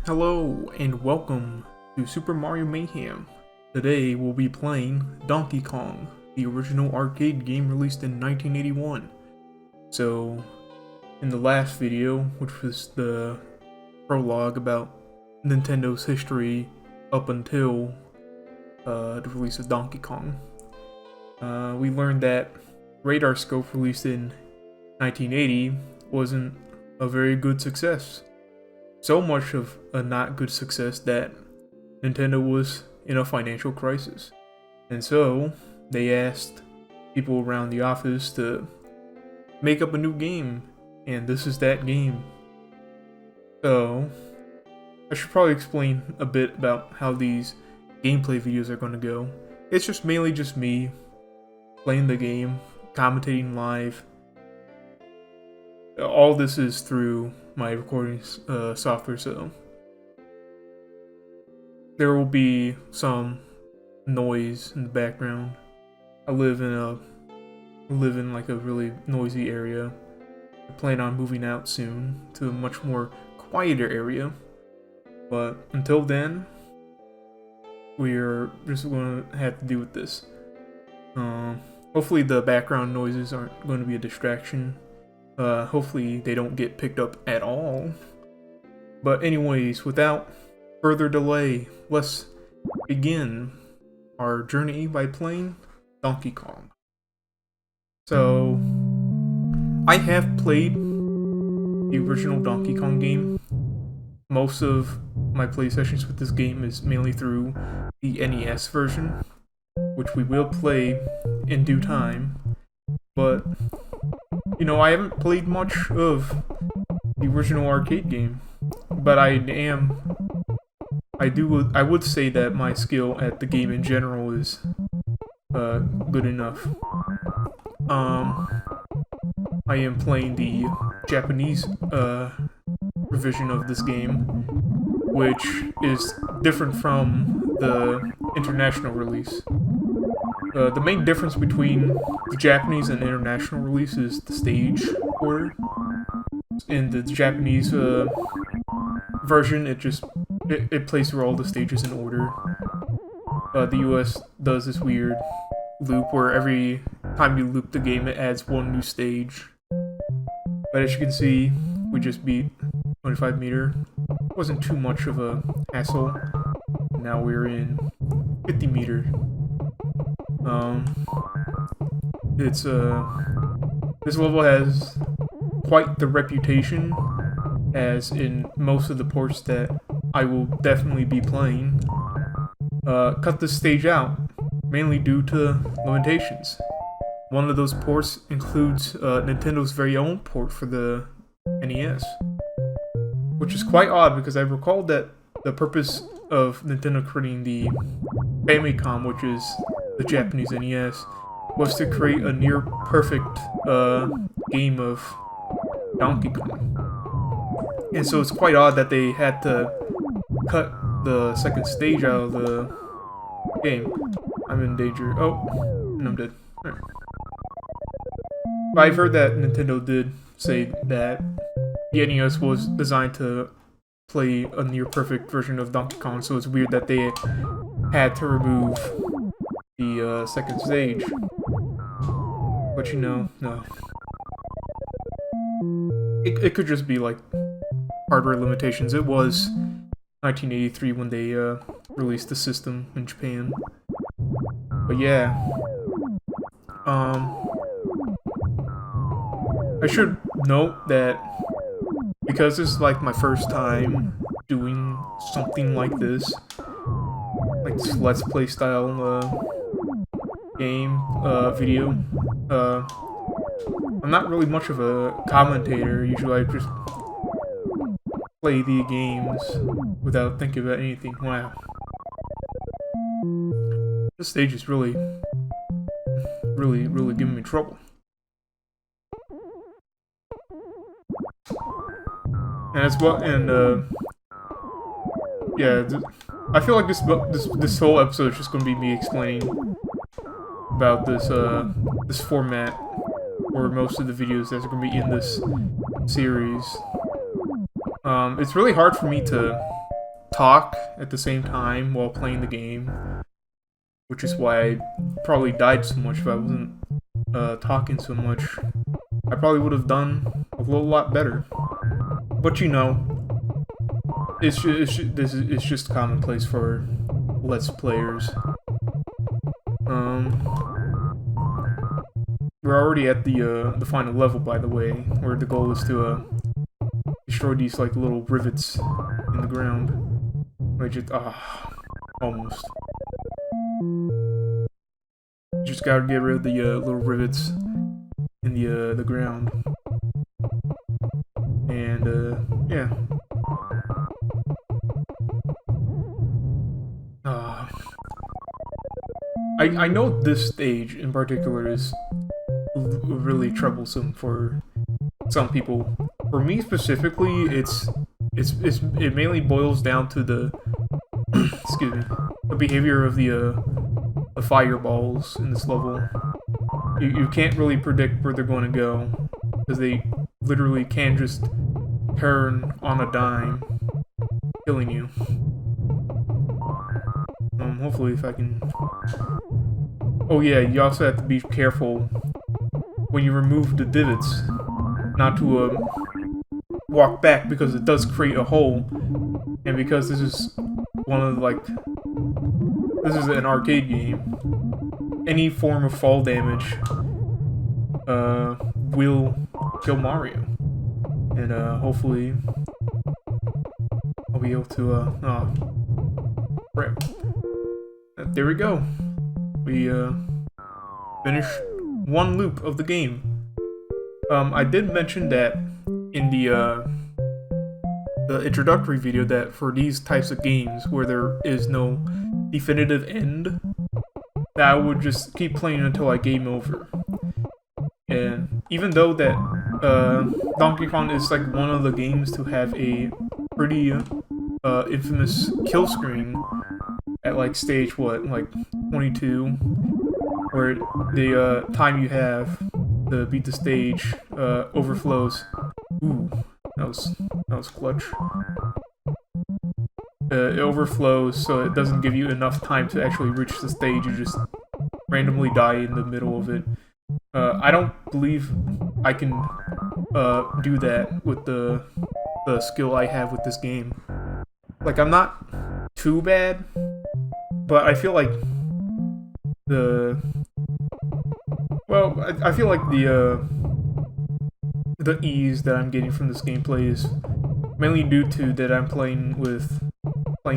Hello and welcome to Super Mario Mayhem. Today we'll be playing Donkey Kong, the original arcade game released in 1981. So, in the last video, which was the prologue about Nintendo's history up until the release of Donkey Kong, we learned that Radar Scope, released in 1980, wasn't a very good success. So much of a not good success that Nintendo was in a financial crisis. And so they asked people around the office to make up a new game, and this is that game. So I should probably explain a bit about how these gameplay videos are going to go. It's just mainly just me playing the game, commentating live. All this is through my recording software, so there will be some noise in the background. I live in like a really noisy area. I plan on moving out soon to a much more quieter area, but until then, we're just going to have to deal with this. Hopefully the background noises aren't going to be a distraction. Hopefully they don't get picked up at all. But anyways, without further delay, let's begin our journey by playing Donkey Kong. So, I have played the original Donkey Kong game. Most of my play sessions with this game is mainly through the NES version, which we will play in due time. But you know, I haven't played much of the original arcade game, but I would say that my skill at the game in general is good enough. I am playing the Japanese revision of this game, which is different from the international release. The main difference between the Japanese and international release is the stage order. In the Japanese version, it plays through all the stages in order. The US does this weird loop where every time you loop the game, it adds one new stage. But as you can see, we just beat 25 meter. Wasn't too much of a hassle. Now we're in 50 meter. This level has quite the reputation, as in most of the ports that I will definitely be playing, cut this stage out, mainly due to limitations. One of those ports includes Nintendo's very own port for the NES, which is quite odd because I recall that the purpose of Nintendo creating the Famicom, which is the Japanese NES, was to create a near-perfect game of Donkey Kong. And so it's quite odd that they had to cut the second stage out of the game. I'm in danger. Oh, and I'm dead. Right. I've heard that Nintendo did say that the NES was designed to play a near-perfect version of Donkey Kong, so it's weird that they had to remove the second stage. But you know, no. It could just be like hardware limitations. It was 1983 when they released the system in Japan. But yeah. I should note that because this is like my first time doing something like this Let's Play style game video, I'm not really much of a commentator. Usually I just play the games without thinking about anything. Wow. This stage is really giving me trouble. And it's what, yeah, I feel like this whole episode is just gonna be me explaining about this format for most of the videos that are gonna be in this series. It's really hard for me to talk at the same time while playing the game, which is why I probably died so much. If I wasn't talking so much, I probably would have done a lot better. But you know, it's just commonplace for Let's Players. We're already at the final level, by the way, where the goal is to destroy these like little rivets in the ground. Which it almost. Just gotta get rid of the little rivets in the ground. And yeah. I know this stage in particular is really troublesome for some people. For me specifically, it mainly boils down to the excuse me, the behavior of the fireballs in this level. You can't really predict where they're going to go because they literally can just turn on a dime, killing you. Hopefully if I can... Oh yeah, you also have to be careful when you remove the divots, not to walk back, because it does create a hole, and because this is one of this is an arcade game, any form of fall damage will kill Mario, and hopefully I'll be able to right. There we go. We finished one loop of the game. I did mention that in the introductory video that for these types of games where there is no definitive end, that I would just keep playing until I game over. And even though that Donkey Kong is like one of the games to have a pretty infamous kill screen at like stage like 22, where the time you have to beat the stage overflows. Ooh, that was clutch. It overflows, so it doesn't give you enough time to actually reach the stage. You just randomly die in the middle of it. I don't believe I can do that with the skill I have with this game. Like, I'm not too bad, but I feel like I feel like the ease that I'm getting from this gameplay is mainly due to that I'm playing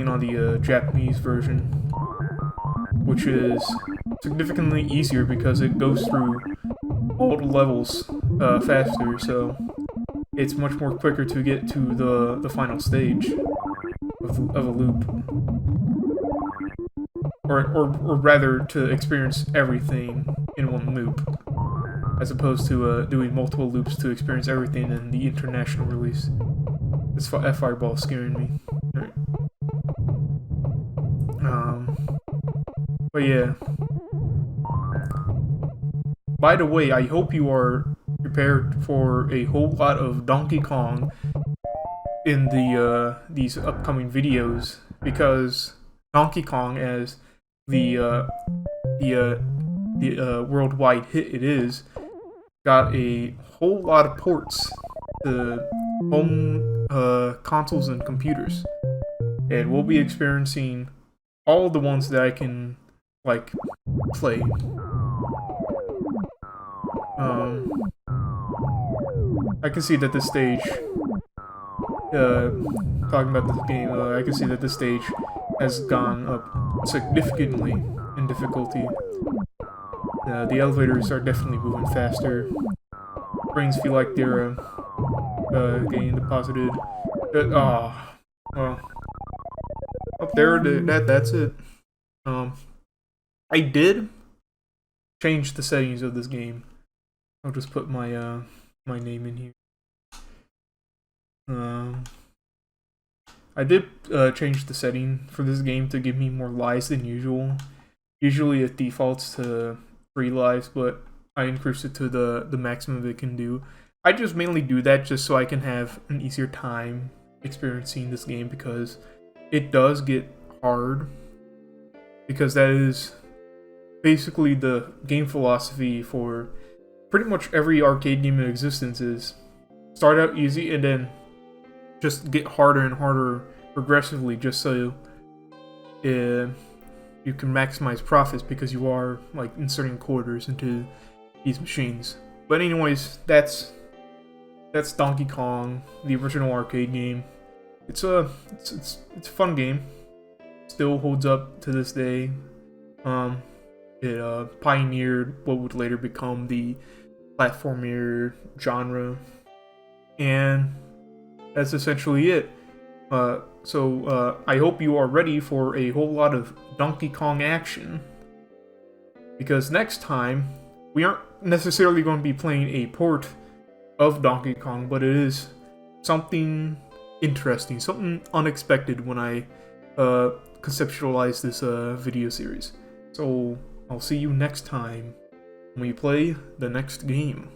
on the Japanese version, which is significantly easier because it goes through all the levels faster, so it's much more quicker to get to the final stage of a loop. Or rather, to experience everything in one loop, as opposed to doing multiple loops to experience everything in the international release. That fireball is scaring me. Right. But yeah. By the way, I hope you are prepared for a whole lot of Donkey Kong in these upcoming videos, because Donkey Kong, as the worldwide hit it is, got a whole lot of ports to home consoles and computers, and we'll be experiencing all the ones that I can like play. I can see that this stage, talking about this game, I can see that this stage has gone up significantly in difficulty. The elevators are definitely moving faster. Brains feel like they're getting deposited. Well, up there, that's it. I did change the settings of this game. I'll just put my my name in here. I did change the setting for this game to give me more lives than usual. Usually it defaults to 3 lives, but I increased it to the maximum it can do. I just mainly do that just so I can have an easier time experiencing this game, because it does get hard, because that is basically the game philosophy for pretty much every arcade game in existence, is start out easy and then just get harder and harder progressively, just so you can maximize profits, because you are like inserting quarters into these machines. But anyways, that's Donkey Kong, the original arcade game. It's a fun game. Still holds up to this day. It pioneered what would later become the platformer genre, and that's essentially it. So I hope you are ready for a whole lot of Donkey Kong action, because next time we aren't necessarily going to be playing a port of Donkey Kong, but it is something interesting, something unexpected when I conceptualize this video series. So I'll see you next time when we play the next game.